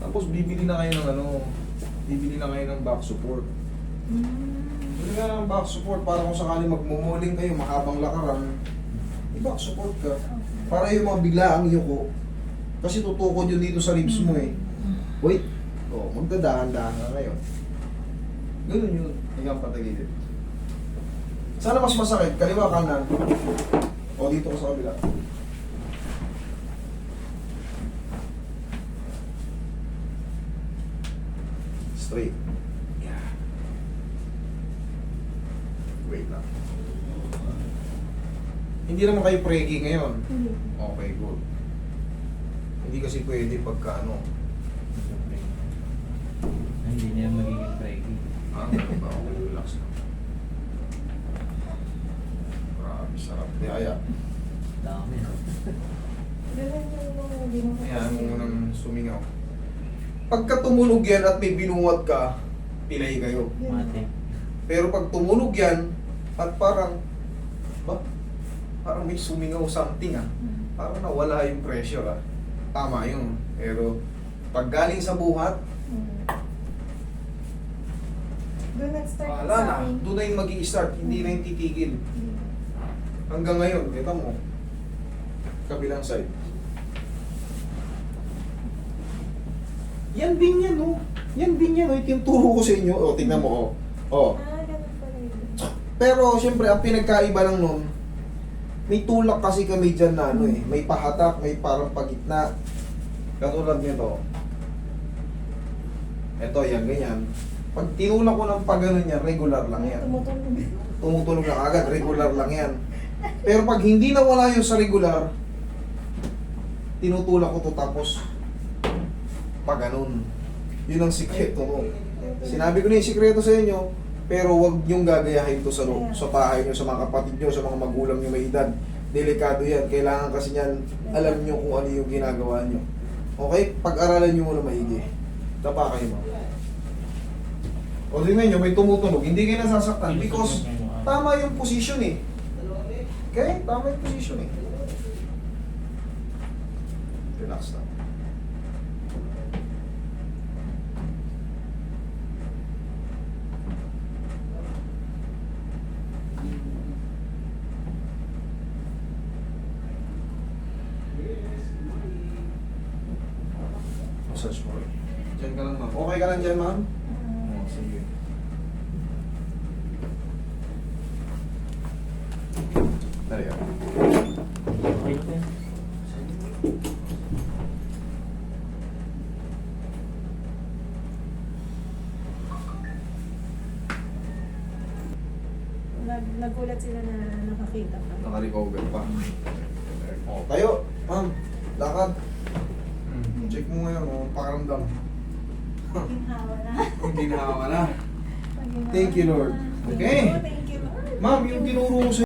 Tapos bibili na kayo ng ano, bibili na kayo ng back support. Bibili ka ng back support para kung sakali magmumuling kayo, mahabang lakaran, i-back support ka. Para yung mga biglaang yuko, kasi tutukod yun dito sa ribs mo eh. Wait, magdadahan-dahan na ngayon. Ganun yun, hanggang patagilid. Sana mas masakit, kaliwa kanan. O dito ka sa kabila. Straight. Yeah. Wait lang. Hindi naman kayo pregi ngayon. Okay, good. Hindi kasi pwede pagka ano. Hindi niya magiging breaking. Ganun ba? Okay, relax lang. Grabe, sarap. Kaya, Dami. ayan, munang sumingaw. Pagka tumunog yan at may binuwat ka, pilay kayo. Mati. Pero pag tumunog yan, at parang may sumingaw something parang nawala yung pressure tama yun. Pero pag galing sa buhat, Doon nag-start wala na. Doon na yung mag-i-start, hindi na yung titigil. Hanggang ngayon, kita mo, kabilang side. Yan din yan, oh. Yan din yan, oh. Ito yung turo ko sa inyo. Oh, tingnan mo, oh. Oh. Ganun pala yun. Pero, syempre, ang pinagkaiba lang nun, may tulak kasi kami dyan na ano eh. May pahatak, may parang pagitna. Katulad nito. Ito, yan, ganyan. Pag tinulak ko ng pag-ano niya, regular lang yan. Tumutulog. Tumutulog na agad, regular lang yan. Pero pag hindi nawala yun sa regular, tinutulak ko to tapos pag ganun. Yun ang sikreto mo. Sinabi ko na yung sikreto sa inyo, pero wag niyong gagayahin to sa loob, sa bahay niyo, sa mga kapatid niyo, sa mga magulang niyo may edad. Delikado yan. Kailangan kasi niyan, alam niyo kung ano yung ginagawa niyo. Okay? Pag-aralan niyo muna maigi. Tapa kayo mo. O tingnan niyo, may tumutunog. Hindi kayo nasasaktan because tama yung position eh. Okay? Tama yung position eh. Relax lang. Massage mo rin. Diyan ka lang, ma'am. Okay ka lang dyan, ma'am? Oo, sige. Dali ka. Okay po yan. Nagulat sila na nakakita ka. Naka-recover pa. O, tayo. Ma'am, lakad. Check mo ngayon, pakaramdam. Ginhawa na. Ginawa na. Thank you, Lord. Okay. Thank you, Lord. Ma'am, yung tinuro ko sa